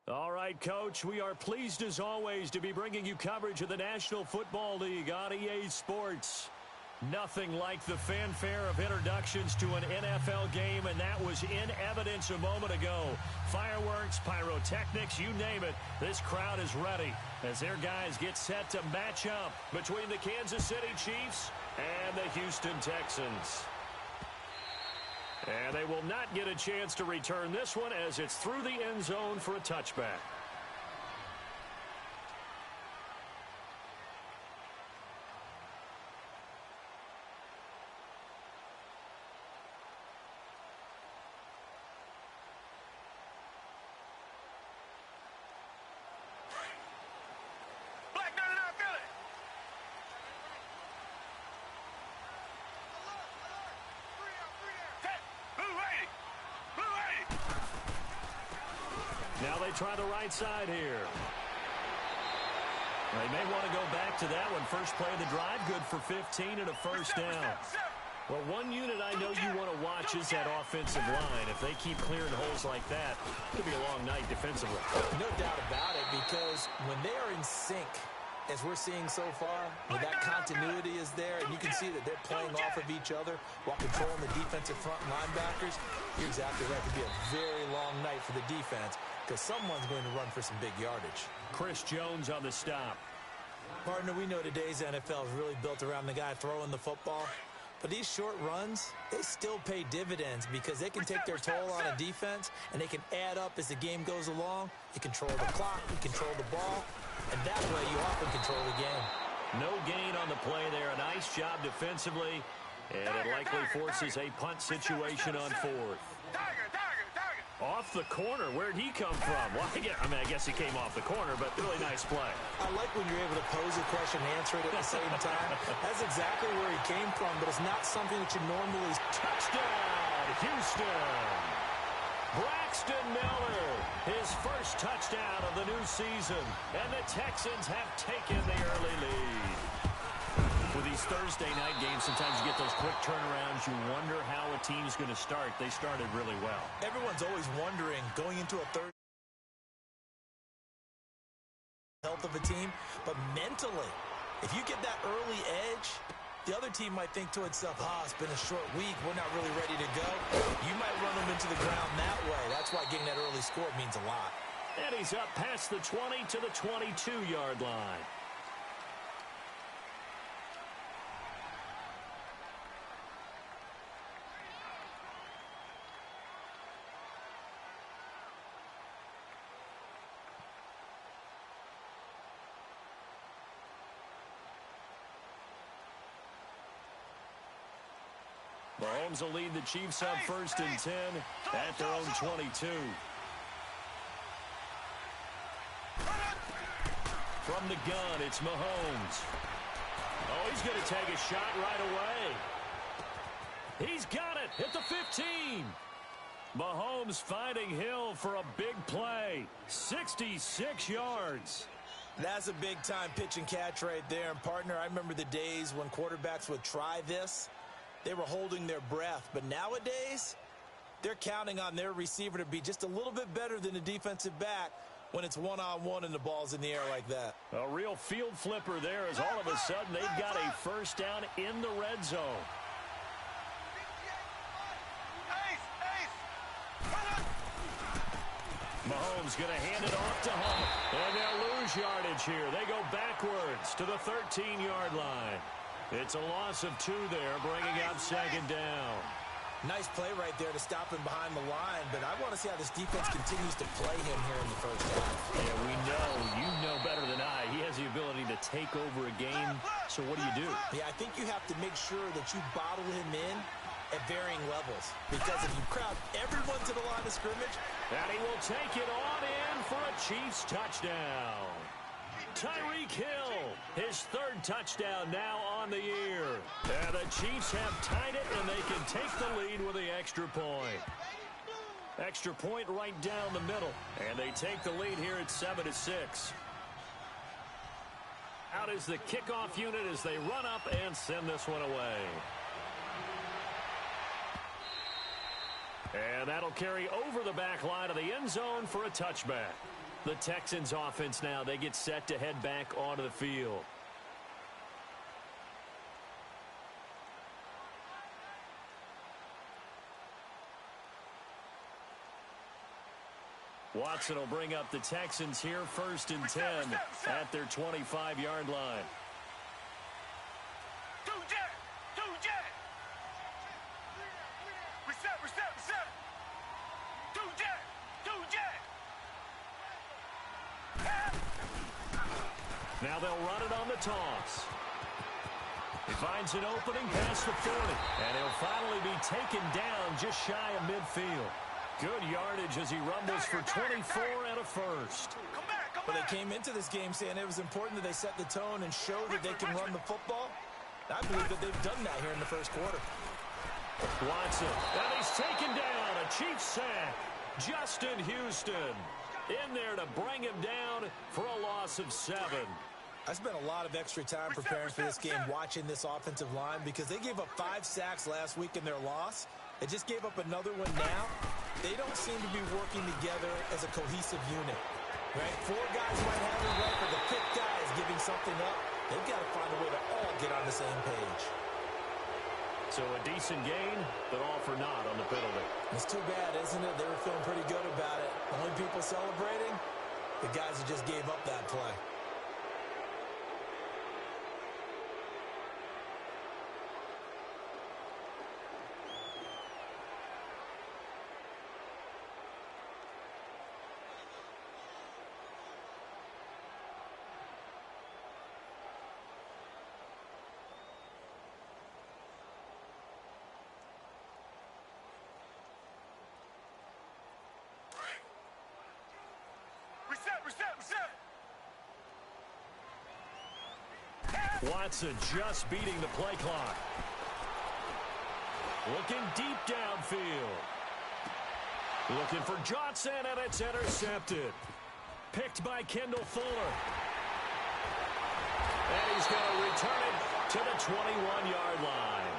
All right, Coach, we are pleased as always to be bringing you coverage of the National Football League on EA Sports. Nothing like the fanfare of introductions to an NFL game, and that was in evidence a moment ago. Fireworks, pyrotechnics, you name it, this crowd is ready as their guys get set to match up between the Kansas City Chiefs and the Houston Texans. And they will not get a chance to return this one as it's through the end zone for a touchback. Now they try the right side here. They may want to go back to that one. First play of the drive, good for 15 and a first down. Well, one unit I know you want to watch is that offensive line. If they keep clearing holes like that, it could be a long night defensively. No doubt about it, because when they are in sync, as we're seeing so far, when that continuity is there, and you can see that they're playing off of each other while controlling the defensive front linebackers, you're exactly right. It could be a very long night for the defense because someone's going to run for some big yardage. Chris Jones on the stop. Partner, we know today's NFL is really built around the guy throwing the football. But these short runs, they still pay dividends because they can take their toll on a defense, and they can add up as the game goes along. You control the clock, you control the ball, and that way you often control the game. No gain on the play there. A nice job defensively, and it likely forces a punt situation on fourth. Off the corner. Where'd he come from? Well, I guess he came off the corner, but really nice play. I like when you're able to pose a question and answer it at the same time. That's exactly where he came from, but it's not something that you normally... Touchdown, Houston! Braxton Miller, his first touchdown of the new season, and the Texans have taken the early lead. With these Thursday night games, sometimes you get those quick turnarounds. You wonder how a team's going to start. They started really well. Everyone's always wondering, going into a third health of a team, but mentally, if you get that early edge, the other team might think to itself, it's been a short week, we're not really ready to go. You might run them into the ground that way. That's why getting that early score means a lot. And he's up past the 20 to the 22-yard line. Mahomes will lead the Chiefs up 1st and 10 at their own 22. From the gun, it's Mahomes. Oh, he's going to take a shot right away. He's got it at the 15. Mahomes finding Hill for a big play. 66 yards. That's a big-time pitch and catch right there. And, partner, I remember the days when quarterbacks would try this. They were holding their breath. But nowadays, they're counting on their receiver to be just a little bit better than the defensive back when it's one-on-one and the ball's in the air like that. A real field flipper there as all of a sudden they've got a first down in the red zone. Mahomes going to hand it off to Hunt. And they'll lose yardage here. They go backwards to the 13-yard line. It's a loss of 2 there, bringing up 2nd down. Nice play right there to stop him behind the line, but I want to see how this defense continues to play him here in the first half. Yeah, we know. You know better than I. He has the ability to take over a game, so what do? Yeah, I think you have to make sure that you bottle him in at varying levels, because if you crowd everyone to the line of scrimmage... And he will take it on in for a Chiefs touchdown. Tyreek Hill, his 3rd touchdown now on the year. And the Chiefs have tied it, and they can take the lead with the extra point. Extra point right down the middle. And they take the lead here at 7-6. Out is the kickoff unit as they run up and send this one away. And that'll carry over the back line of the end zone for a touchback. The Texans offense now, they get set to head back onto the field. Watson will bring up the Texans here, 1st and 10 at their 25-yard line. Now they'll run it on the toss. He finds an opening past the 40, and he'll finally be taken down just shy of midfield. Good yardage as he rumbles for 24 and a first. Well, they came into this game saying it was important that they set the tone and show that they can run the football. I believe that they've done that here in the first quarter. Watson, and he's taken down. A Chiefs sack. Justin Houston in there to bring him down for a loss of 7. I spent a lot of extra time preparing for this game, watching this offensive line, because they gave up 5 sacks last week in their loss. They just gave up another one now. They don't seem to be working together as a cohesive unit. Right? 4 guys might have it right, but the 5th guy is giving something up. They've got to find a way to all get on the same page. So a decent gain, but all for naught on the penalty. It's too bad, isn't it? They were feeling pretty good about it. The only people celebrating, the guys who just gave up that play. Watson just beating the play clock. Looking deep downfield. Looking for Johnson, and it's intercepted. Picked by Kendall Fuller. And he's going to return it to the 21-yard line.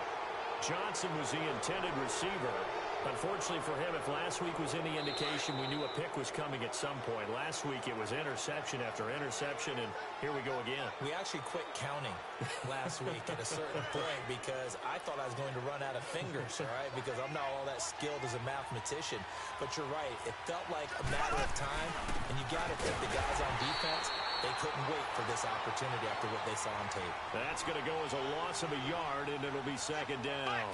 Johnson was the intended receiver. Unfortunately for him, if last week was any indication, we knew a pick was coming at some point. Last week, it was interception after interception, and here we go again. We actually quit counting last week at a certain point because I thought I was going to run out of fingers, all right, because I'm not all that skilled as a mathematician. But you're right. It felt like a matter of time, and you got to think the guys on defense, they couldn't wait for this opportunity after what they saw on tape. That's going to go as a loss of a yard, and it'll be 2nd down.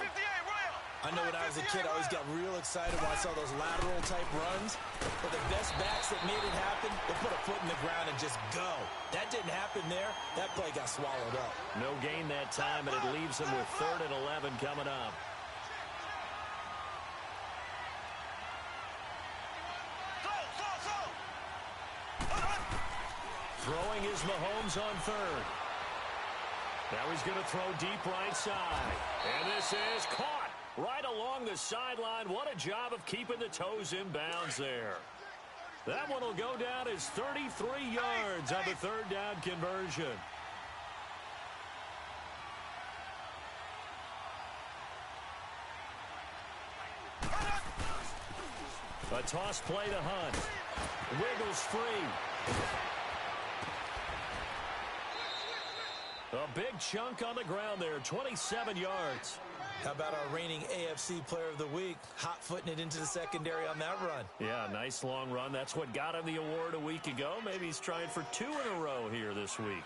I know when I was a kid, I always got real excited when I saw those lateral-type runs. But the best backs that made it happen, they put a foot in the ground and just go. That didn't happen there. That play got swallowed up. No gain that time, and it leaves them with 3rd and 11 coming up. Throwing is Mahomes on 3rd. Now he's going to throw deep right side. And this is caught right along the sideline. What a job of keeping the toes in bounds there. That one will go down as 33 yards on the 3rd down conversion. A toss play to Hunt. Wiggles free. A big chunk on the ground there, 27 yards. How about our reigning AFC Player of the Week, hot-footing it into the secondary on that run? Yeah, nice long run. That's what got him the award a week ago. Maybe he's trying for 2 in a row here this week.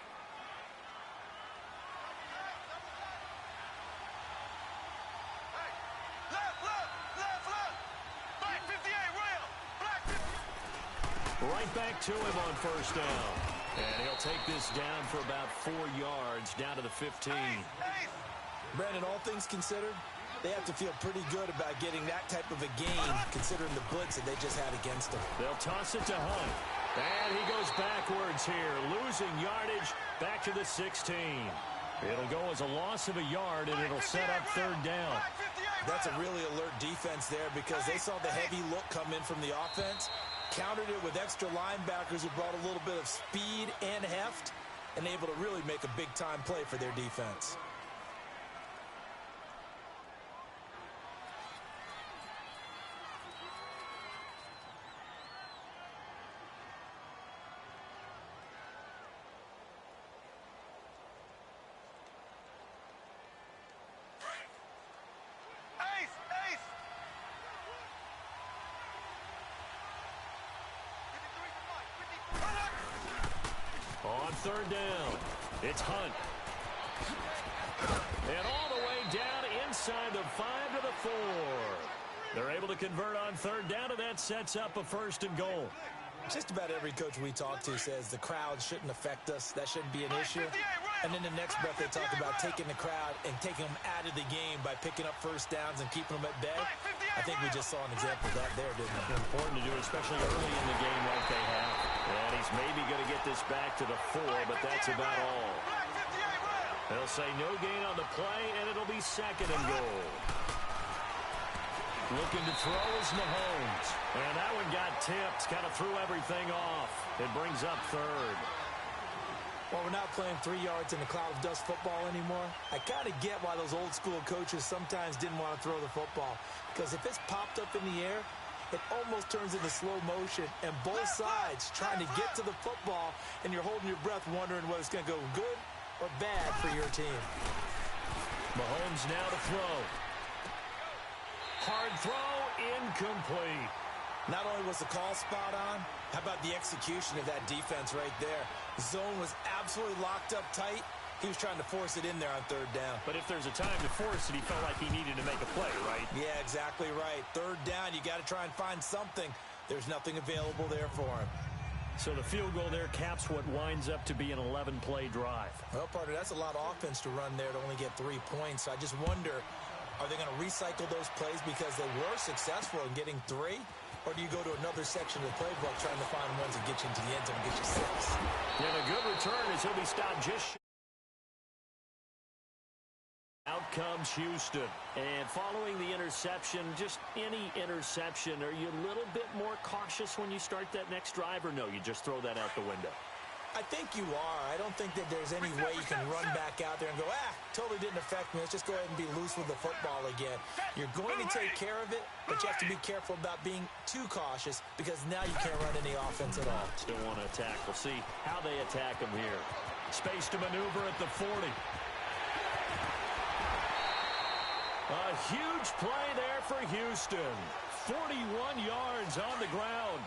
Right back to him on 1st down. And he'll take this down for about 4 yards, down to the 15. Brandon, all things considered, they have to feel pretty good about getting that type of a gain, considering the blitz that they just had against them. They'll toss it to Hunt. And he goes backwards here, losing yardage back to the 16. It'll go as a loss of a yard, and it'll set up 3rd down. That's a really alert defense there because they saw the heavy look come in from the offense, countered it with extra linebackers who brought a little bit of speed and heft, and able to really make a big-time play for their defense. On third down, it's Hunt. And all the way down inside the 5 to the 4. They're able to convert on third down, and that sets up a 1st and goal. Just about every coach we talk to says the crowd shouldn't affect us. That shouldn't be an issue. And then the next breath they talk about taking the crowd and taking them out of the game by picking up first downs and keeping them at bay. I think we just saw an example of that there, didn't we? Important to do, especially early in the game like they have. And he's maybe going to get this back to the 4, but that's about all. They'll say no gain on the play, and it'll be 2nd and goal. Looking to throw is Mahomes. And that one got tipped. Kind of threw everything off. It brings up 3rd. Well, we're not playing 3 yards in the cloud of dust football anymore. I kind of get why those old school coaches sometimes didn't want to throw the football. Because if it's popped up in the air, it almost turns into slow motion. And both sides trying to get to the football, and you're holding your breath wondering whether it's going to go good or bad for your team. Mahomes now to throw. Hard throw, incomplete. Not only was the call spot on, how about the execution of that defense right there? Zone was absolutely locked up tight. He was trying to force it in there on third down. But if there's a time to force it, he felt like he needed to make a play, right? Yeah, exactly right. Third down, you got to try and find something. There's nothing available there for him. So the field goal there caps what winds up to be an 11-play drive. Well, partner, that's a lot of offense to run there to only get 3 points. I just wonder, are they going to recycle those plays because they were successful in getting 3? Or do you go to another section of the playbook trying to find ones that get you into the end zone and get you 6? And a good return as he'll be stopped just. Out comes Houston. And following the interception, just any interception, are you a little bit more cautious when you start that next drive, or no, you just throw that out the window? I think you are. I don't think that there's any way you can run back out there and go, totally didn't affect me. Let's just go ahead and be loose with the football again. You're going to take care of it, but you have to be careful about being too cautious because now you can't run any offense at all. Still want to attack. We'll see how they attack him here. Space to maneuver at the 40. A huge play there for Houston. 41 yards on the ground.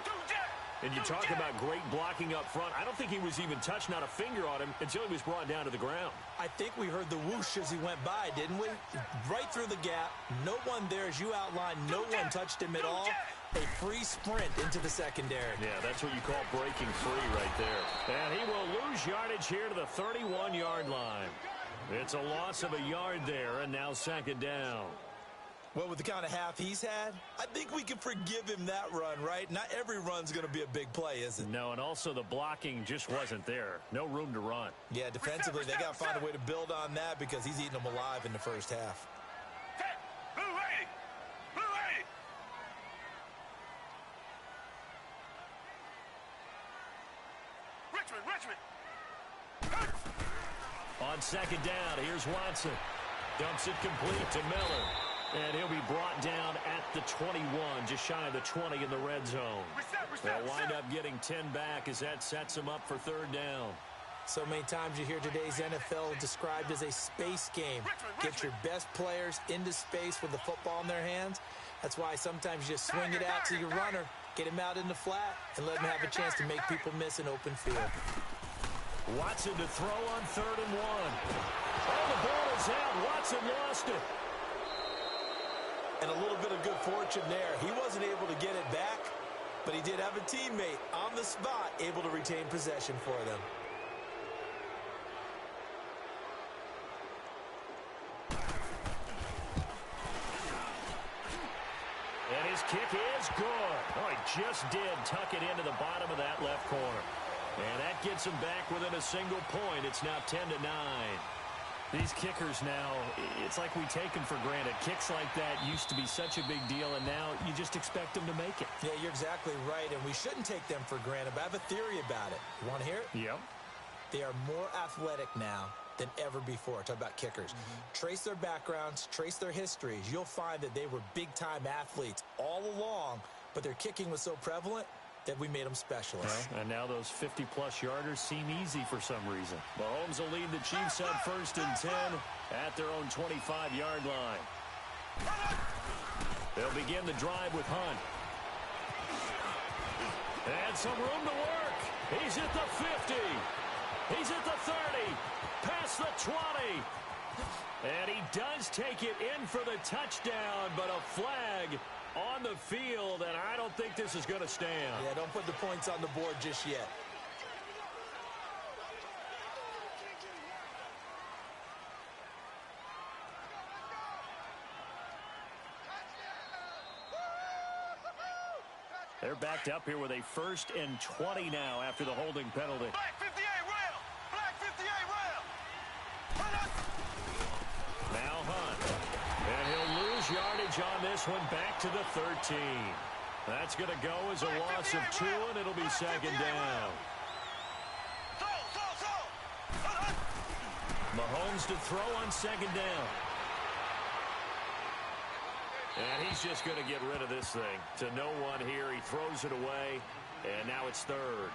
And you talk about great blocking up front. I don't think he was even touched, not a finger on him, until he was brought down to the ground. I think we heard the whoosh as he went by, didn't we? Right through the gap. No one there, as you outlined. No one touched him at all. A free sprint into the secondary. Yeah, that's what you call breaking free right there. And he will lose yardage here to the 31-yard line. It's a loss of a yard there, and now 2nd down. Well, with the kind of half he's had, I think we can forgive him that run, right? Not every run's going to be a big play, is it? No, and also the blocking just wasn't there. No room to run. Yeah, defensively, they got to find a way to build on that because he's eating them alive in the first half. Richmond. On 2nd down, here's Watson. Dumps it complete to Miller. And he'll be brought down at the 21, just shy of the 20 in the red zone. They'll wind up getting 10 back as that sets them up for 3rd down. So many times you hear today's NFL described as a space game. Get your best players into space with the football in their hands. That's why sometimes you just swing it out to your runner, get him out in the flat, and let him have a chance to make people miss an open field. Watson to throw on 3rd and 1. Oh, the ball is out. Watson lost it. And a little bit of good fortune there. He wasn't able to get it back, but he did have a teammate on the spot able to retain possession for them. And his kick is good. Oh, he just did tuck it into the bottom of that left corner. And that gets him back within a single point. It's now 10-9. These kickers now, it's like we take them for granted. Kicks like that used to be such a big deal, and now you just expect them to make it. Yeah, you're exactly right, and we shouldn't take them for granted, but I have a theory about it. You want to hear it? Yep. They are more athletic now than ever before. Talk about kickers. Trace their backgrounds, trace their histories. You'll find that they were big-time athletes all along, but their kicking was so prevalent that we made them specialists. Well, and now those 50-plus yarders seem easy for some reason. Mahomes will lead the Chiefs up 1st and 10 at their own 25-yard line. They'll begin the drive with Hunt. And some room to work. He's at the 50. He's at the 30, past the 20. And he does take it in for the touchdown, but a flag on the field, and I don't think this is going to stand. Yeah, don't put the points on the board just yet. They're backed up here with a 1st and 20 now after the holding penalty. Black 58 rail. Black 58 rail. Now Hunt. And he'll lose yardage on this one back to the 13. That's going to go as a loss of 2, and it'll be 2nd down. Mahomes to throw on 2nd down. And he's just going to get rid of this thing to no one here. He throws it away, and now it's 3rd.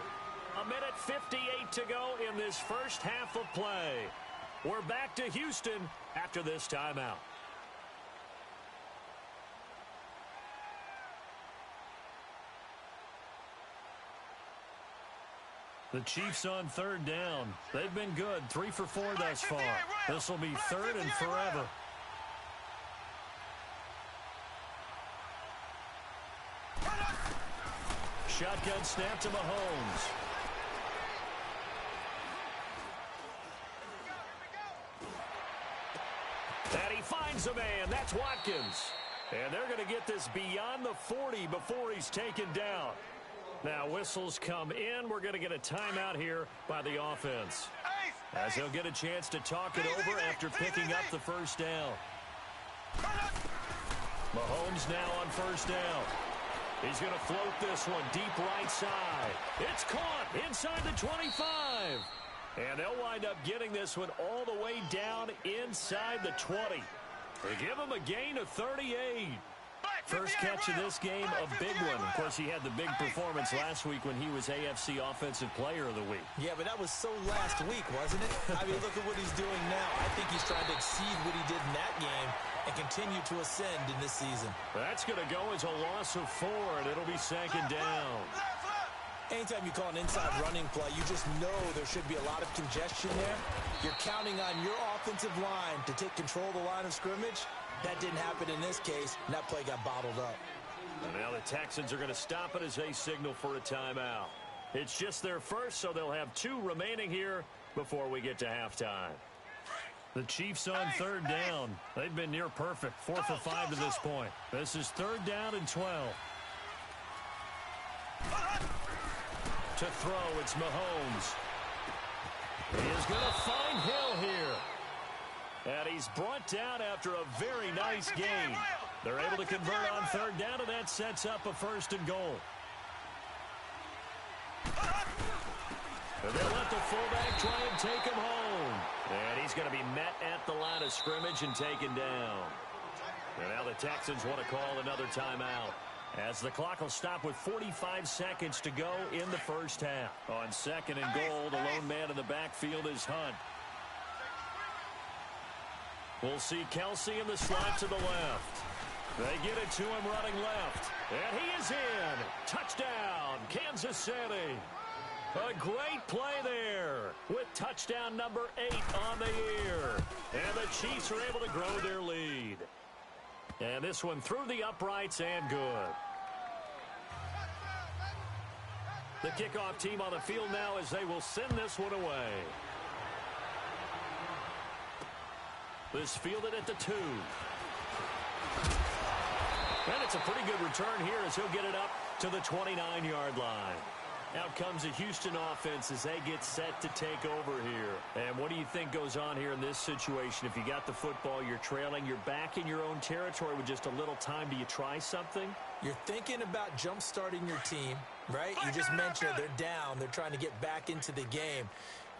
1:58 to go in this first half of play. We're back to Houston after this timeout. The Chiefs on 3rd down. They've been good, 3 for 4 thus far. This will be 3rd and forever. Shotgun snap to Mahomes. And he finds a man. That's Watkins. And they're going to get this beyond the 40 before he's taken down. Now whistles come in. We're going to get a timeout here by the offense, as they'll get a chance to talk it over after picking up the 1st down. Mahomes now on 1st down. He's going to float this one deep right side. It's caught inside the 25. And they'll wind up getting this one all the way down inside the 20. They give him a gain of 38. First catch of this game, a big one. Of course, he had the big performance last week when he was AFC Offensive Player of the Week. Yeah, but that was so last week, wasn't it? I mean, look at what he's doing now. I think he's trying to exceed what he did in that game and continue to ascend in this season. That's going to go as a loss of 4, and it'll be 2nd down. Anytime you call an inside running play, you just know there should be a lot of congestion there. You're counting on your offensive line to take control of the line of scrimmage. That didn't happen in this case, and that play got bottled up. And now the Texans are going to stop it as they signal for a timeout. It's just their first, so they'll have 2 remaining here before we get to halftime. The Chiefs on 3rd down. They've been near perfect, 4 for 5 to this point. This is 3rd down and 12. To throw, it's Mahomes. He is going to find Hill here. And he's brought down after a very nice gain. They're able to convert on 3rd down, and that sets up a 1st and goal. And they'll let the fullback try and take him home. And he's going to be met at the line of scrimmage and taken down. And now the Texans want to call another timeout, as the clock will stop with 45 seconds to go in the first half. On 2nd and goal, the lone man in the backfield is Hunt. We'll see Kelsey in the slot to the left. They get it to him running left. And he is in. Touchdown, Kansas City. A great play there with touchdown number 8 on the year. And the Chiefs are able to grow their lead. And this one through the uprights and good. The kickoff team on the field now as they will send this one away. This fielded at the 2. And it's a pretty good return here as he'll get it up to the 29-yard line. Out comes the Houston offense as they get set to take over here. And what do you think goes on here in this situation? If you got the football, you're trailing, you're back in your own territory with just a little time. Do you try something? You're thinking about jump-starting your team, right? You just mentioned it. They're down. They're trying to get back into the game.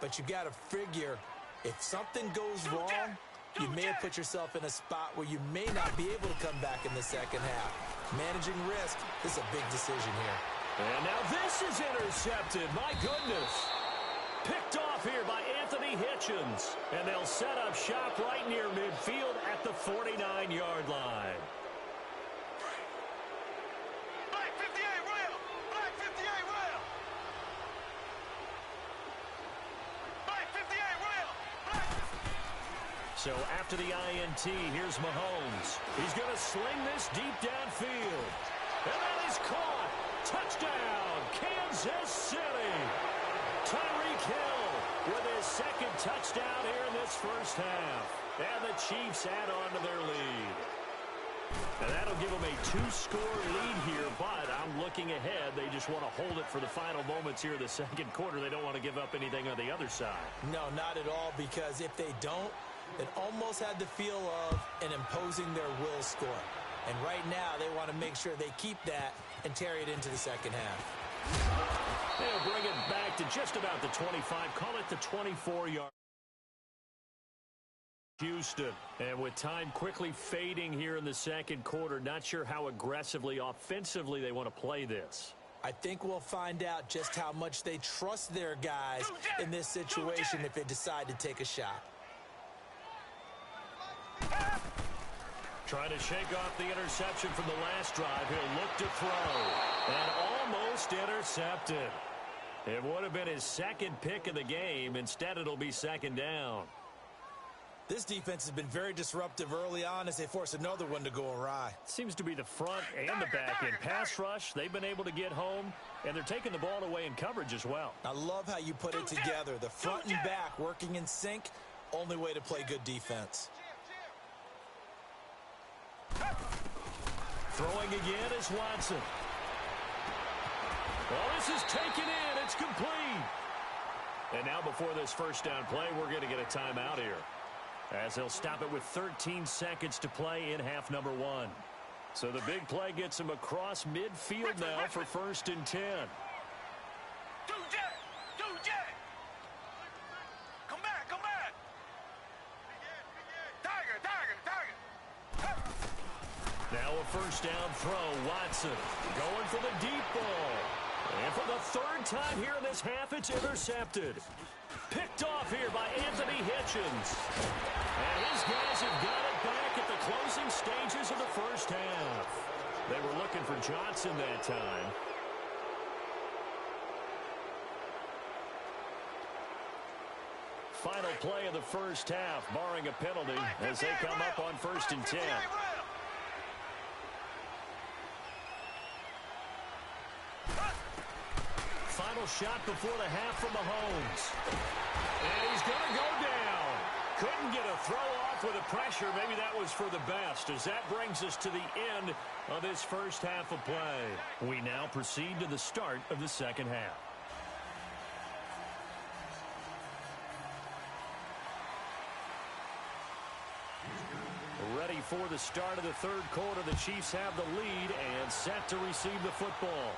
But you've got to figure, if something goes wrong, you may have put yourself in a spot where you may not be able to come back in the second half. Managing risk is a big decision here. And now this is intercepted. My goodness. Picked off here by Anthony Hitchens. And they'll set up shop right near midfield at the 49-yard line. Black 58 rail. Black 58 rail. So after the INT, here's Mahomes. He's going to sling this deep downfield. And that is caught. Touchdown, Kansas City. Tyreek Hill with his second touchdown here in this first half. And the Chiefs add on to their lead. And that'll give them a 2-score lead here, but I'm looking ahead. They just want to hold it for the final moments here in the second quarter. They don't want to give up anything on the other side. No, not at all, because if they don't, it almost had the feel of an imposing their will score. And right now, they want to make sure they keep that and carry it into the second half. They'll bring it back to just about the 25. Call it the 24-yard. Houston, and with time quickly fading here in the second quarter, not sure how aggressively, offensively they want to play this. I think we'll find out just how much they trust their guys in this situation if they decide to take a shot. Trying to shake off the interception from the last drive. He'll look to throw, and almost intercepted. It would have been his second pick of the game. Instead, it'll be second down. This defense has been very disruptive early on as they force another one to go awry. Seems to be the front and the back end. Pass rush, they've been able to get home, and they're taking the ball away in coverage as well. I love how you put it together. The front and back working in sync, only way to play good defense. Throwing again is Watson. Well, this is taken in. It's complete. And now before this first down play, we're going to get a timeout here, as they'll stop it with 13 seconds to play in half number 1. So the big play gets him across midfield now for 1st and 10. Come back, come back. Tiger. Now a first down throw. Watson going for the deep ball. And for the third time here in this half, it's intercepted. Picked off here by Anthony Hitchens. And his guys have got it back at the closing stages of the first half. They were looking for Johnson that time. Final play of the first half, barring a penalty, as they come up on 1st and 10. Final shot before the half from Mahomes. And he's going to go down. Couldn't get a throw off with the pressure. Maybe that was for the best, as that brings us to the end of this first half of play. We now proceed to the start of the second half. Ready for the start of the third quarter. The Chiefs have the lead and set to receive the football.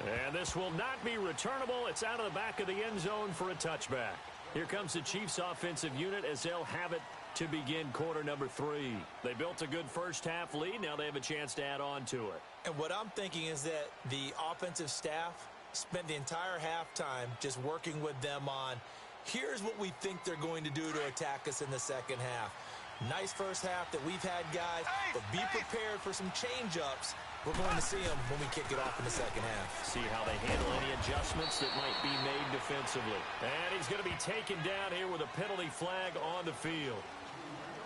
And this will not be returnable. It's out of the back of the end zone for a touchback. Here comes the Chiefs offensive unit as they'll have it to begin quarter number 3. They built a good first half lead. Now they have a chance to add on to it. And what I'm thinking is that the offensive staff spent the entire halftime just working with them on, here's what we think they're going to do to attack us in the second half. Nice first half that we've had, guys, but be prepared for some change-ups. We're going to see them when we kick it off in the second half. See how they handle any adjustments that might be made defensively. And he's going to be taken down here with a penalty flag on the field.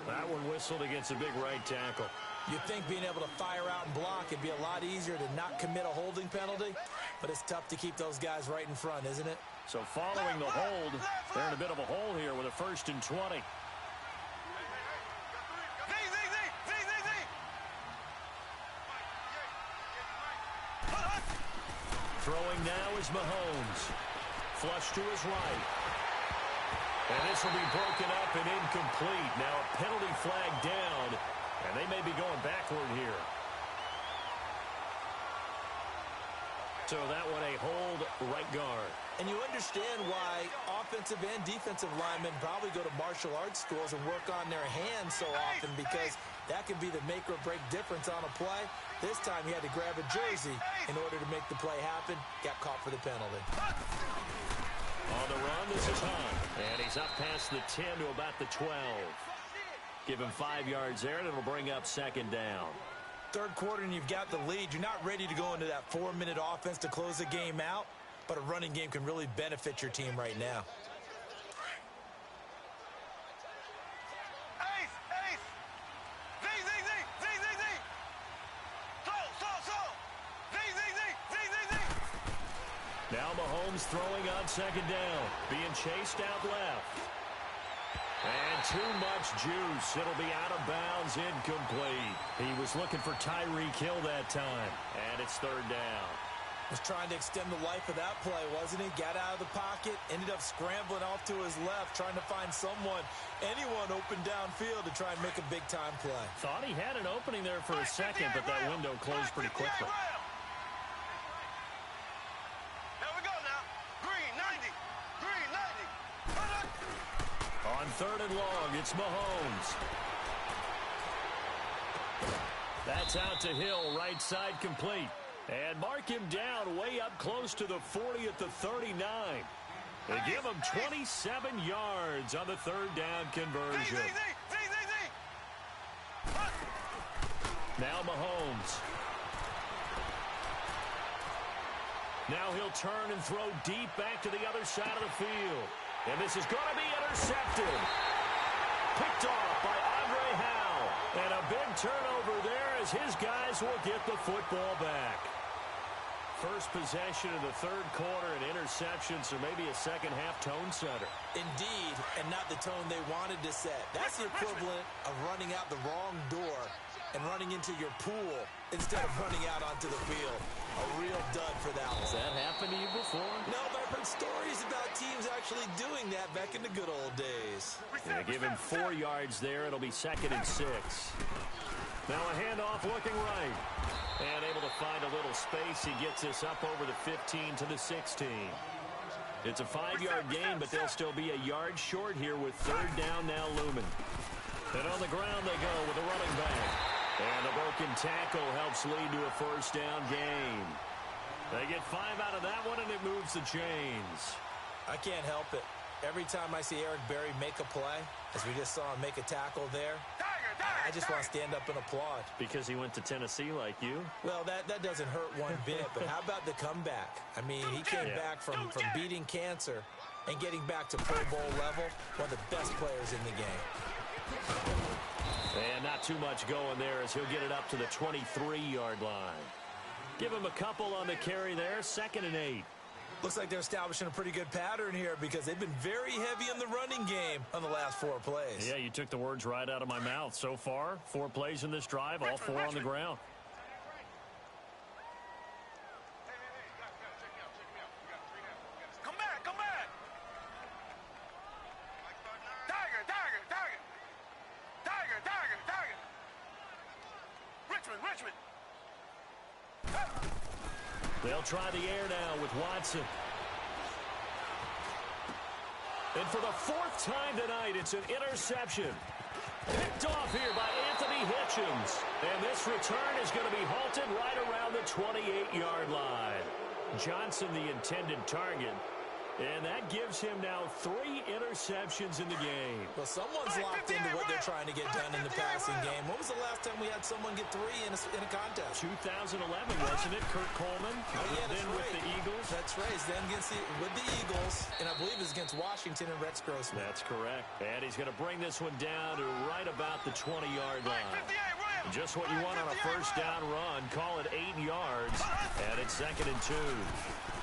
That one whistled against a big right tackle. You'd think being able to fire out and block, it'd be a lot easier to not commit a holding penalty, but it's tough to keep those guys right in front, isn't it? So following the hold, they're in a bit of a hole here with a 1st and 20. Throwing now is Mahomes. Flush to his right. And this will be broken up and incomplete. Now a penalty flag down, and they may be going backward here. So that one a hold right guard. And you understand why offensive and defensive linemen probably go to martial arts schools and work on their hands so often, because that can be the make or break difference on a play. This time he had to grab a jersey in order to make the play happen. Got caught for the penalty. On the run, this is Hunt. And he's up past the 10 to about the 12. Give him 5 yards there, and it'll bring up second down. Third quarter and you've got the lead. You're not ready to go into that 4-minute offense to close the game out, but a running game can really benefit your team right now. Mahomes throwing on second down. Being chased out left. And too much juice. It'll be out of bounds, incomplete. He was looking for Tyreek Hill that time. And it's third down. Was trying to extend the life of that play, wasn't he? Got out of the pocket, ended up scrambling off to his left, trying to find anyone open downfield to try and make a big-time play. Thought he had an opening there for a second, but that window closed pretty quickly. There we go now. Green 90. Green 90. On third and long, it's Mahomes. That's out to Hill, right side complete. And mark him down way up close to the 40 at the 39. They give him 27 yards on the third down conversion. Now Mahomes. Now he'll turn and throw deep back to the other side of the field. And this is going to be intercepted. Picked off by Andre Howe. And a big turnover there as his guys will get the football back. First possession of the third quarter, and interception, so maybe a second-half tone setter. Indeed, and not the tone they wanted to set. That's the equivalent of running out the wrong door and running into your pool instead of running out onto the field. A real dud for that one. Has that happened to you before? No, but I've heard stories about teams actually doing that back in the good old days. Yeah, give him 4 yards there. It'll be 2nd and 6. Now a handoff looking right. And able to find a little space. He gets this up over the 15 to the 16. It's a 5-yard gain, but they'll still be a yard short here with third down now looming. And on the ground they go with a running back. And a broken tackle helps lead to a first down gain. They get 5 out of that one, and it moves the chains. I can't help it. Every time I see Eric Berry make a play, as we just saw him make a tackle there, I just want to stand up and applaud. Because he went to Tennessee like you? Well, that doesn't hurt one bit, but how about the comeback? I mean, he came back from beating cancer and getting back to Pro Bowl level, one of the best players in the game. And not too much going there as he'll get it up to the 23-yard line. Give him a couple on the carry there, 2nd and 8. Looks like they're establishing a pretty good pattern here because they've been very heavy in the running game on the last 4 plays. Yeah, you took the words right out of my mouth. So far, 4 plays in this drive, all 4 on the ground. Come back, come back. Tiger, Tiger, Tiger. Tiger, Tiger, Tiger. Richmond. They'll try the air now with Watson. And for the 4th time tonight, it's an interception. Picked off here by Anthony Hitchens. And this return is going to be halted right around the 28-yard line. Johnson, the intended target. And that gives him now 3 interceptions in the game. Well, someone's locked into what they're trying to get done in the passing game. When was the last time we had someone get 3 in a contest? 2011, wasn't it? Kurt Coleman. Then with the Eagles. That's right. Then with the Eagles, and I believe it's against Washington and Rex Grossman. That's correct. And he's going to bring this one down to right about the 20-yard line. Just what you want on a first down run. Call it 8 yards. And it's 2nd and 2.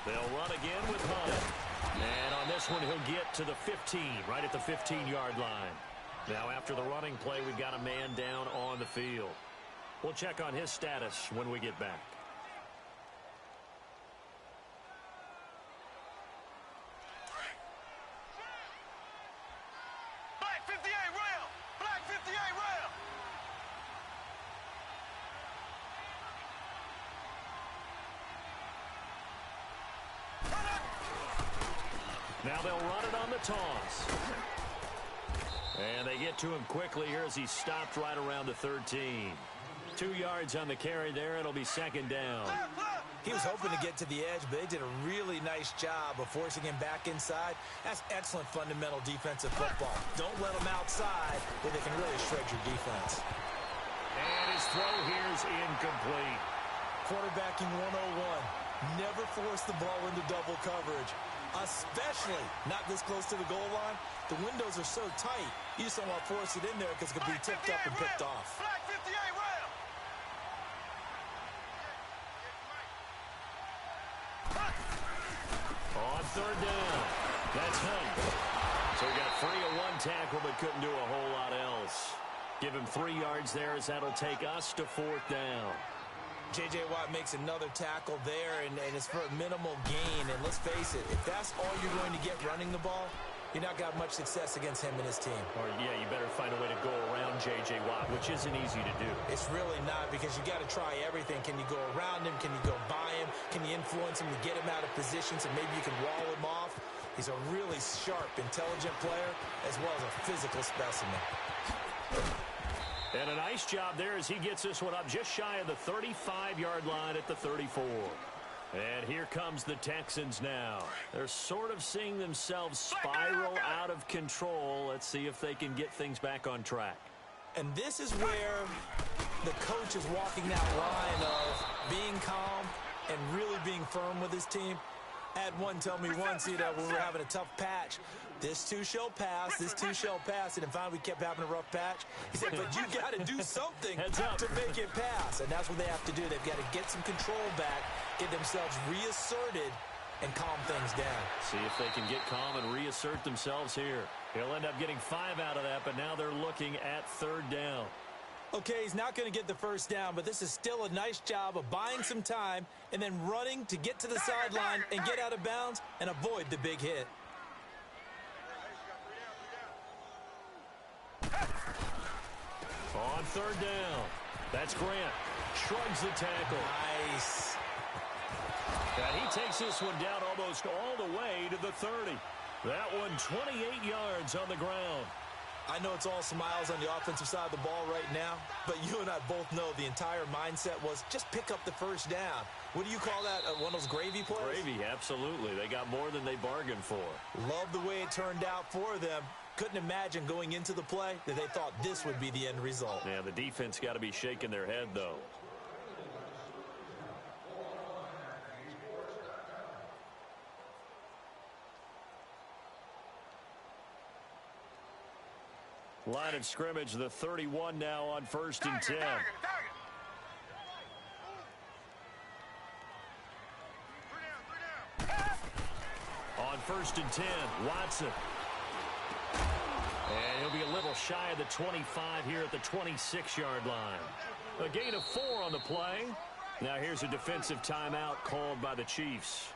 They'll run again with Hunt. And on this one, he'll get to the 15, right at the 15-yard line. Now, after the running play, we've got a man down on the field. We'll check on his status when we get back. Black 58 rail. Black 58 rail. Now they'll run it on the toss. And they get to him quickly here as he's stopped right around the 13. 2 yards on the carry there. It'll be 2nd down. He was hoping to get to the edge, but they did a really nice job of forcing him back inside. That's excellent fundamental defensive football. Don't let them outside where they can really shred your defense. And his throw here is incomplete. Quarterbacking 101. Never force the ball into double coverage, especially not this close to the goal line. The windows are so tight, you just don't want to force it in there because it could be tipped up and picked off. Black 58 rail. On third down, that's Hunt. So he got free of one tackle but couldn't do a whole lot else. Give him 3 yards there as that'll take us to fourth down. J.J. Watt makes another tackle there, and it's for a minimal gain. And let's face it, if that's all you're going to get running the ball, you're not going to have much success against him and his team. Or, yeah, you better find a way to go around J.J. Watt, which isn't easy to do. It's really not, because you got to try everything. Can you go around him? Can you go by him? Can you influence him to get him out of positions and maybe you can wall him off? He's a really sharp, intelligent player as well as a physical specimen. And a nice job there as he gets this one up just shy of the 35-yard line at the 34. And here comes the Texans now. They're sort of seeing themselves spiral out of control. Let's see if they can get things back on track. And this is where the coach is walking that line of being calm and really being firm with his team. I had one tell me once, when we were having a tough patch, this too shall pass, this too shall pass, and then finally we kept having a rough patch. He said, but you got to do something to make it pass, and that's what they have to do. They've got to get some control back, get themselves reasserted, and calm things down. See if they can get calm and reassert themselves here. He'll end up getting 5 out of that, but now they're looking at third down. Okay, he's not going to get the first down, but this is still a nice job of buying some time and then running to get to the sideline and get out of bounds and avoid the big hit. On third down, that's Grant. Shrugs the tackle. Nice. And he takes this one down almost all the way to the 30. That one 28 yards on the ground. I know it's all smiles on the offensive side of the ball right now, but you and I both know the entire mindset was just pick up the first down. What do you call that? One of those gravy plays? Gravy, absolutely. They got more than they bargained for. Love the way it turned out for them. Couldn't imagine going into the play that they thought this would be the end result. Yeah, the defense got to be shaking their head, though. Line of scrimmage, the 31 now on 1st and 10. On 1st and 10, Watson. And he'll be a little shy of the 25 here at the 26-yard line. A gain of 4 on the play. Now here's a defensive timeout called by the Chiefs.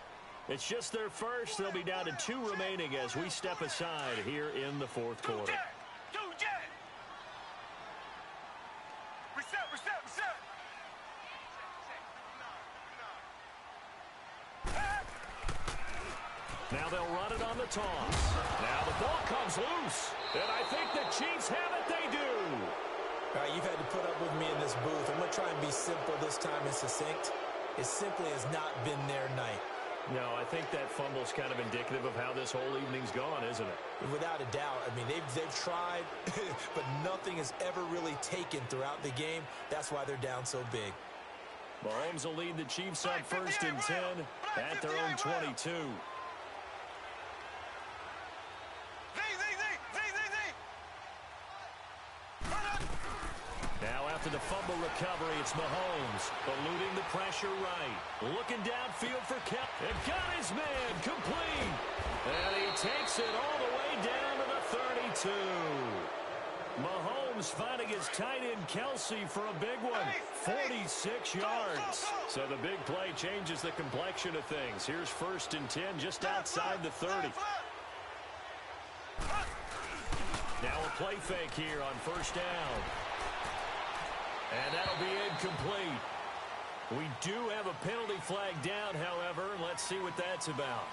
It's just their first. They'll be down to 2 remaining as we step aside here in the 4th quarter. Now they'll run it on the toss. Now the ball comes loose. And I think the Chiefs have it. They do. All right, you've had to put up with me in this booth. I'm going to try and be simple this time and succinct. It simply has not been their night. No, I think that fumble's kind of indicative of how this whole evening's gone, isn't it? Without a doubt. I mean, they've tried, but nothing has ever really taken throughout the game. That's why they're down so big. Mahomes will lead the Chiefs on 1st and 10 at their own 22. Now after the fumble recovery, it's Mahomes eluding the pressure right. Looking downfield for Kemp. And got his man complete. And he takes it all the way down to the 32. Mahomes finding his tight end Kelsey for a big one. 46 yards. So the big play changes the complexion of things. Here's 1st and 10 just outside the 30. Now a play fake here on 1st down. And that'll be incomplete. We do have a penalty flag down, however. Let's see what that's about.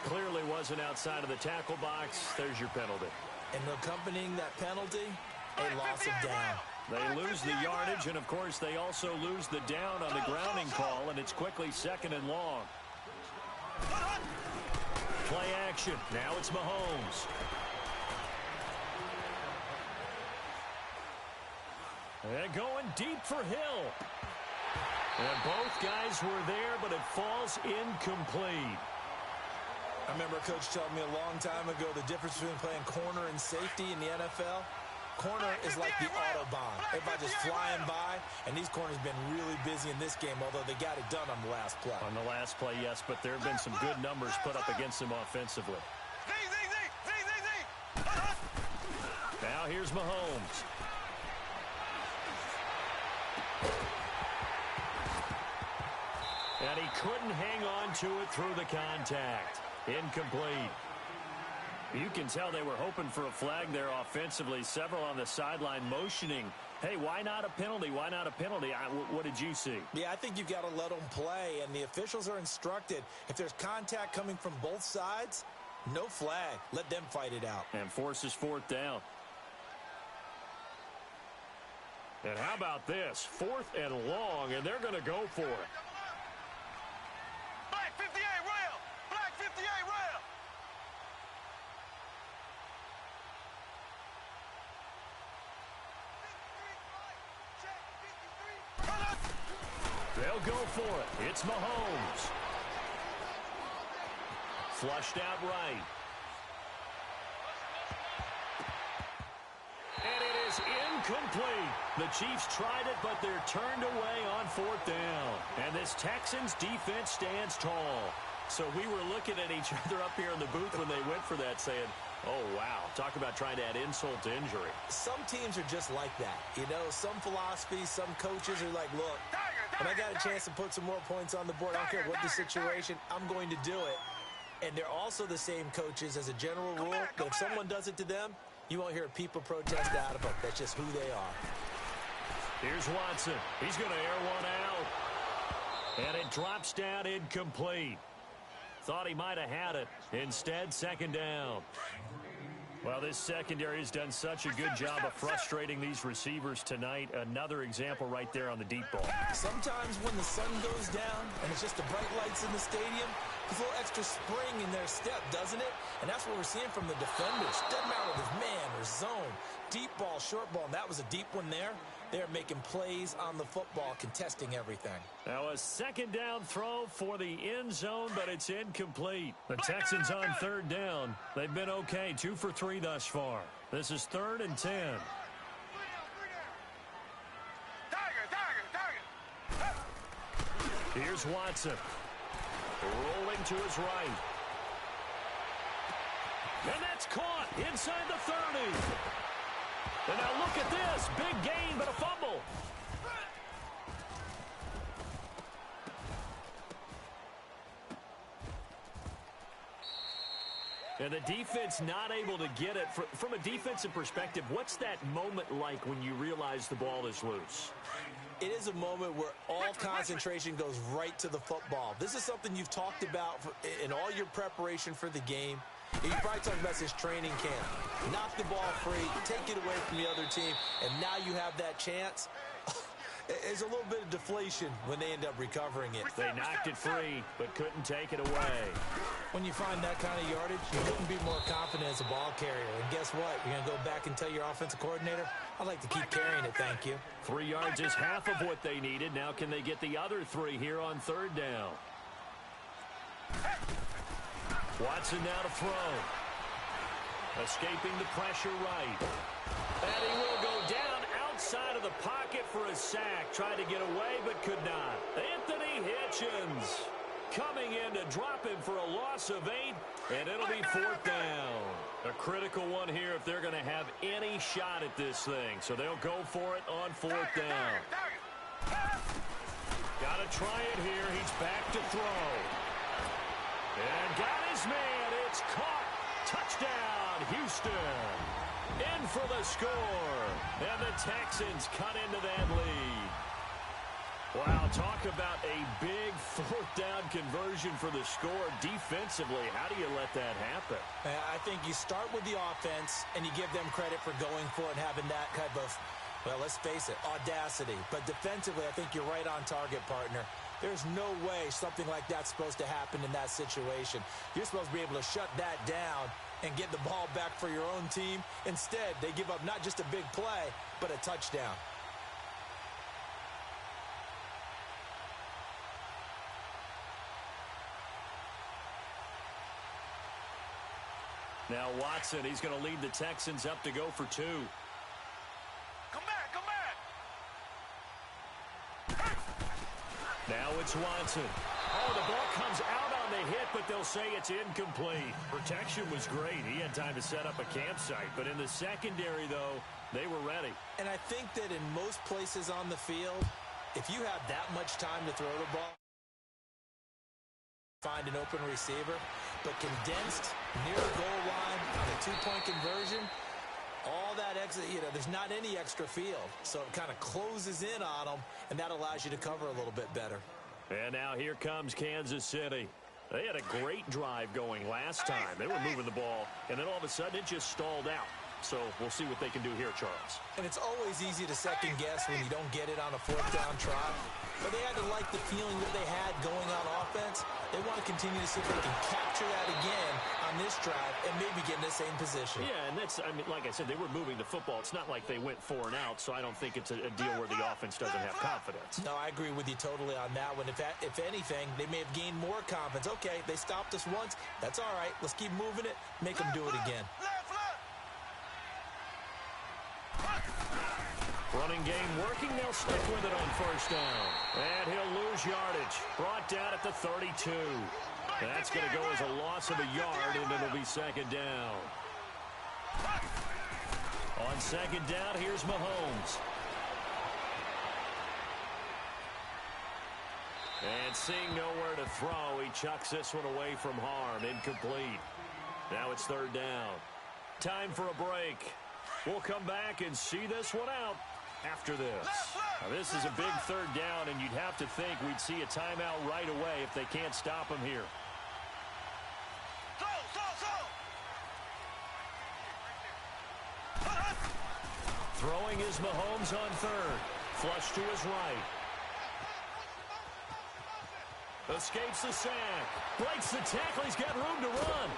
Clearly wasn't outside of the tackle box. There's your penalty. And accompanying that penalty, a loss of down. They lose the yardage, and, of course, they also lose the down on the grounding call, and it's quickly 2nd and long. Play action. Now it's Mahomes. And going deep for Hill. And both guys were there, but it falls incomplete. I remember a coach telling me a long time ago the difference between playing corner and safety in the NFL. corner is like the Autobahn. Everybody just flying by, and these corners have been really busy in this game, although they got it done on the last play. On the last play, yes, but there have been some good numbers put up against them offensively. Now here's Mahomes. And he couldn't hang on to it through the contact. Incomplete. You can tell they were hoping for a flag there offensively. Several on the sideline motioning, hey, why not a penalty? Why not a penalty? What did you see? Yeah, I think you've got to let them play, and the officials are instructed. If there's contact coming from both sides, no flag. Let them fight it out. And forces fourth down. And how about this? 4th and long, and they're going to go for it. Black 58 rail! Black 58 rail! They'll go for it. It's Mahomes. Flushed out right. And it is incomplete. The Chiefs tried it, but they're turned away on 4th down. And this Texans defense stands tall. So we were looking at each other up here in the booth when they went for that, saying, oh, wow, talk about trying to add insult to injury. Some teams are just like that. You know, some philosophies, some coaches are like, look, when I got a chance to put some more points on the board, I don't care what the situation, I'm going to do it. And they're also the same coaches as a general rule, that if someone does it to them, you won't hear people protest out of them. That's just who they are. Here's Watson. He's going to air one out. And it drops down incomplete. Thought he might have had it. Instead, 2nd down. Well, this secondary has done such a good job of frustrating these receivers tonight. Another example right there on the deep ball. Sometimes when the sun goes down and it's just the bright lights in the stadium, there's a little extra spring in their step, doesn't it? And that's what we're seeing from the defenders. Doesn't matter if it's man or zone. Deep ball, short ball, and that was a deep one there. They're making plays on the football, contesting everything. Now a 2nd down throw for the end zone, but it's incomplete. The Texans on 3rd down. They've been okay, 2 for 3 thus far. This is 3rd and 10. Here's Watson. Rolling to his right. And that's caught inside the 30. And now look at this. Big gain, but a fumble. And the defense not able to get it. From a defensive perspective, what's that moment like when you realize the ball is loose? It is a moment where all concentration goes right to the football. This is something you've talked about in all your preparation for the game. You probably talked about this training camp. Knock the ball free, take it away from the other team, and now you have that chance. There's a little bit of deflation when they end up recovering it. They knocked it free, but couldn't take it away. When you find that kind of yardage, you couldn't be more confident as a ball carrier. And guess what? You're going to go back and tell your offensive coordinator, I'd like to keep carrying it, thank you. 3 yards is half of what they needed. Now can they get the other 3 here on 3rd down? Watson now to throw. Escaping the pressure right. And he will go down outside of the pocket for a sack. Tried to get away, but could not. Anthony Hitchens coming in to drop him for a loss of 8, and it'll be 4th down. A critical one here if they're going to have any shot at this thing. So they'll go for it on 4th down. Got to try it here. He's back to throw. And got his man. It's caught. Touchdown, Houston. In for the score. And the Texans cut into that lead. Wow, talk about a big 4th down conversion for the score. Defensively, how do you let that happen? I think you start with the offense, and you give them credit for going for it and having that kind of, well, let's face it, audacity. But defensively, I think you're right on target, partner. There's no way something like that's supposed to happen in that situation. You're supposed to be able to shut that down and get the ball back for your own team. Instead, they give up not just a big play, but a touchdown. Now Watson, he's going to lead the Texans up to go for 2. Now it's Watson. Oh, the ball comes out on the hit, but they'll say it's incomplete. Protection was great. He had time to set up a campsite. But in the secondary, though, they were ready. And I think that in most places on the field, if you have that much time to throw the ball, find an open receiver, but condensed near the goal line on a two-point conversion, all that extra, there's not any extra field. So it kind of closes in on them, and that allows you to cover a little bit better. And now here comes Kansas City. They had a great drive going last time. They were moving the ball, and then all of a sudden it just stalled out. So we'll see what they can do here, Charles. And it's always easy to second guess when you don't get it on a fourth down try. But they had to like the feeling that they had going on offense. They want to continue to see if they can capture that again on this drive and maybe get in the same position. Yeah, and that's, like I said, they were moving the football. It's not like they went 4 and out, so I don't think it's a deal where the offense doesn't have confidence. No, I agree with you totally on that one. If anything, they may have gained more confidence. Okay, they stopped us once. That's all right. Let's keep moving it. Make them do it again. Running game working. They'll stick with it on first down. And he'll lose yardage. Brought down at the 32. That's going to go as a loss of a yard, and it'll be second down. On second down, here's Mahomes. And seeing nowhere to throw, he chucks this one away from harm. Incomplete. Now it's third down. Time for a break. We'll come back and see this one out after this. Now, this is a big third down, and you'd have to think we'd see a timeout right away if they can't stop him here. Throwing is Mahomes on third. Flush to his right. Escapes the sack. Breaks the tackle. He's got room to run.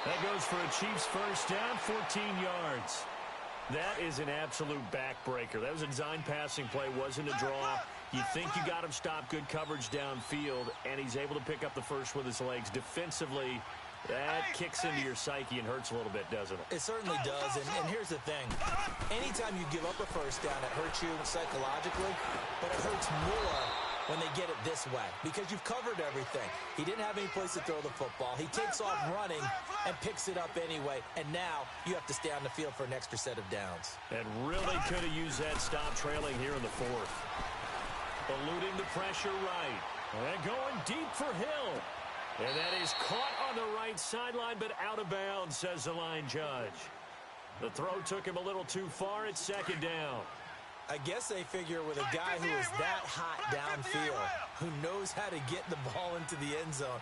That goes for a Chiefs first down, 14 yards. That is an absolute backbreaker. That was a design passing play, wasn't a draw. You think you got him stopped, good coverage downfield, and he's able to pick up the first with his legs. Defensively, that kicks into your psyche and hurts a little bit, doesn't it? It certainly does, and here's the thing. Anytime you give up a first down, it hurts you psychologically, but it hurts more when they get it this way, because you've covered everything. He didn't have any place to throw the football. He takes off running and picks it up anyway, and now you have to stay on the field for an extra set of downs. And really could have used that stop trailing here in the fourth. Eluding the pressure right. And going deep for Hill. And that is caught on the right sideline, but out of bounds, says the line judge. The throw took him a little too far. It's second down. I guess they figure with a guy who is that hot downfield, who knows how to get the ball into the end zone,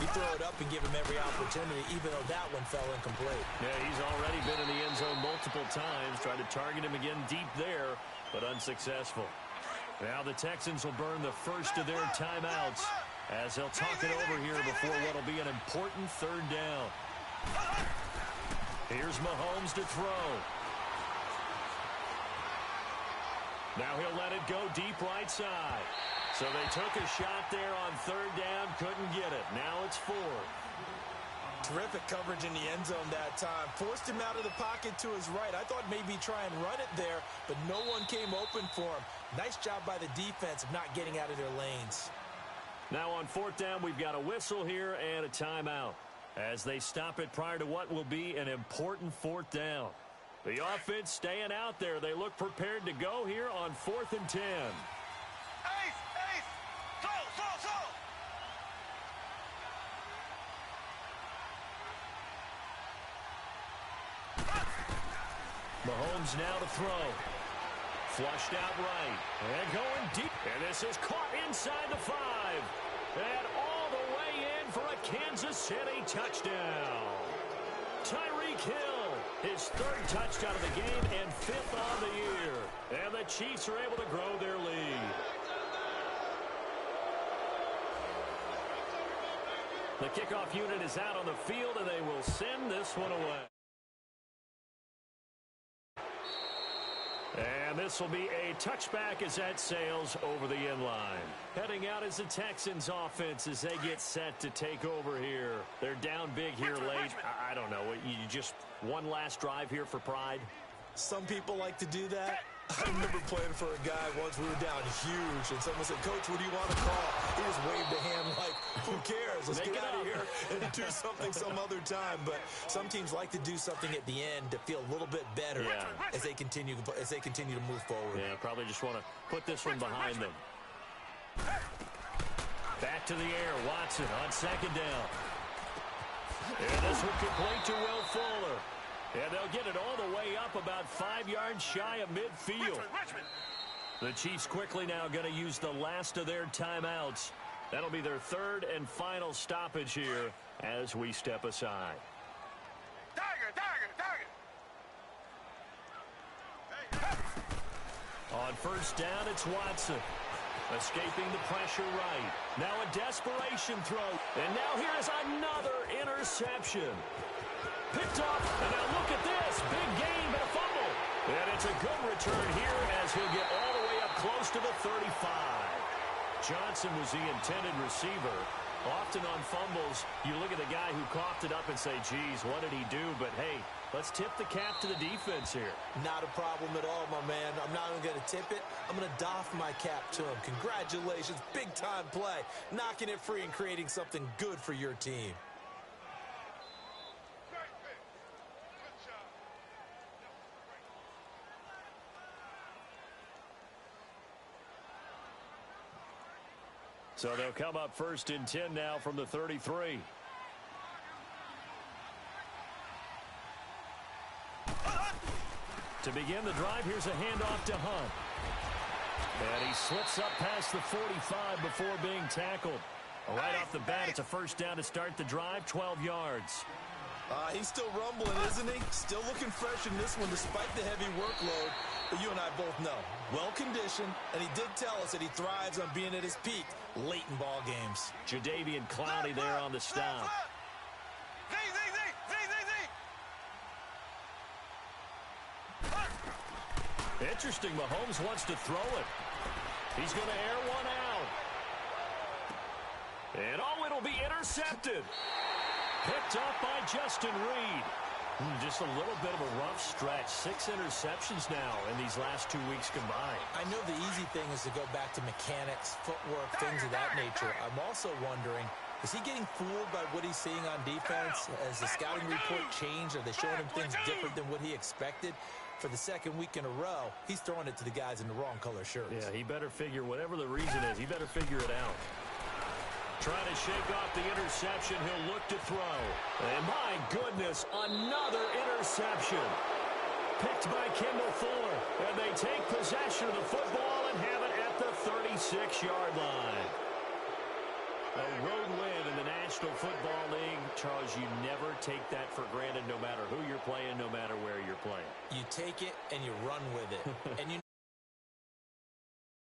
you throw it up and give him every opportunity, even though that one fell incomplete. Yeah, he's already been in the end zone multiple times, tried to target him again deep there, but unsuccessful. Now the Texans will burn the first of their timeouts as they'll talk it over here before what will be an important third down. Here's Mahomes to throw. Now he'll let it go deep right side. So they took a shot there on third down, couldn't get it. Now it's fourth. Terrific coverage in the end zone that time. Forced him out of the pocket to his right. I thought maybe try and run it there, but no one came open for him. Nice job by the defense of not getting out of their lanes. Now on fourth down, we've got a whistle here and a timeout as they stop it prior to what will be an important fourth down. The offense staying out there. They look prepared to go here on 4th and 10. Mahomes now to throw. Flushed out right. And going deep. And this is caught inside the 5. And all the way in for a Kansas City touchdown. Tyreek Hill, his 3rd touchdown of the game and 5th on the year. And the Chiefs are able to grow their lead. The kickoff unit is out on the field, and they will send this one away. And this will be a touchback as that sails over the end line. Heading out is the Texans offense as they get set to take over here. They're down big here late. I don't know. You just one last drive here for pride? Some people like to do that. I remember playing for a guy once. We were down huge, and someone said, "Coach, what do you want to call?" He just waved a hand like, "Who cares? Let's get out of here and do something some other time." But some teams like to do something at the end to feel a little bit better as they continue to move forward. Yeah, probably just want to put this one behind them. Back to the air, Watson on second down. And this one complete to Will Fuller. And they'll get it all the way up about 5 yards shy of midfield. The Chiefs quickly now going to use the last of their timeouts. That'll be their third and final stoppage here as we step aside. On first down, it's Watson. Escaping the pressure right. Now a desperation throw. And now here's another interception. Picked up, and now look at this. Big gain, but a fumble. And it's a good return here as he'll get all the way up close to the 35. Johnson was the intended receiver. Often on fumbles, you look at the guy who coughed it up and say, geez, what did he do? But, hey, let's tip the cap to the defense here. Not a problem at all, my man. I'm not even going to tip it. I'm going to doff my cap to him. Congratulations. Big-time play. Knocking it free and creating something good for your team. So they'll come up first and 10 now from the 33. To begin the drive, here's a handoff to Hunt. And he slips up past the 45 before being tackled. Right off the bat, it's a first down to start the drive, 12 yards. He's still rumbling, isn't he? Still looking fresh in this one despite the heavy workload. But you and I both know, well-conditioned, and he did tell us that he thrives on being at his peak late in ball games. Jadeveon Clowney there on the stop. Interesting, Mahomes wants to throw it. He's going to air one out. And oh, it'll be intercepted. Picked up by Justin Reed. Just a little bit of a rough stretch. 6 interceptions now in these last 2 weeks combined. I know the easy thing is to go back to mechanics, footwork, things of that nature. I'm also wondering, is he getting fooled by what he's seeing on defense? Has the scouting report changed? Are they showing him things different than what he expected? For the second week in a row, he's throwing it to the guys in the wrong color shirts. Yeah, he better figure, whatever the reason is, he better figure it out. Trying to shake off the interception. He'll look to throw. And my goodness, another interception. Picked by Kendall Fuller. And they take possession of the football and have it at the 36-yard line. A road win in the National Football League. Charles, you never take that for granted no matter who you're playing, no matter where you're playing. You take it and you run with it. And you